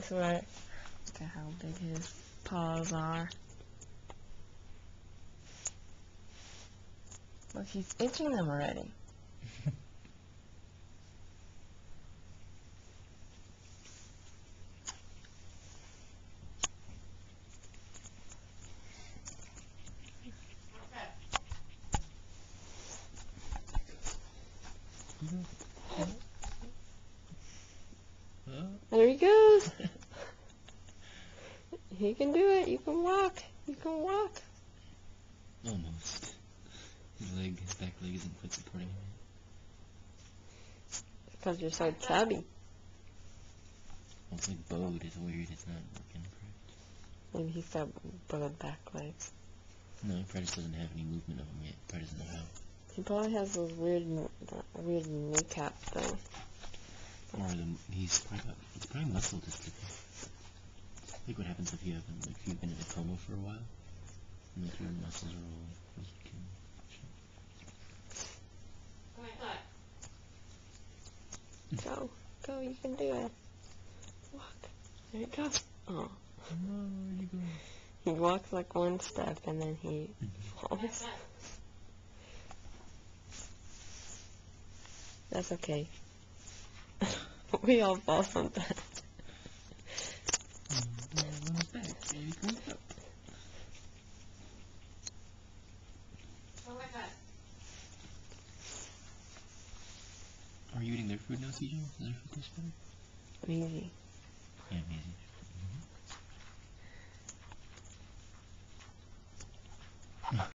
That's right. Look at how big his paws are. Look, he's itching them already. There he goes. He can do it. You can walk. You can walk. Almost. His back leg isn't quite supporting him. Because you're so chubby. Well, it's like bowed. It's weird. It's not working correct. Maybe he's got bowed back legs. No, he probably just doesn't have any movement of them yet. Probably doesn't know how. He probably has those weird kneecap thing. Or it's probably muscle dystrophy. Like what happens if you've been in a coma for a while, and like your muscles are all weak and shit. Go, you can do it. Walk. There you go. Oh. Oh, where'd you go? He walks like one step and then he falls. That's okay. We all fall sometimes. On his back. There he comes up. Are you eating their food now, CJ? Is their food taste better? Easy. Yeah, easy.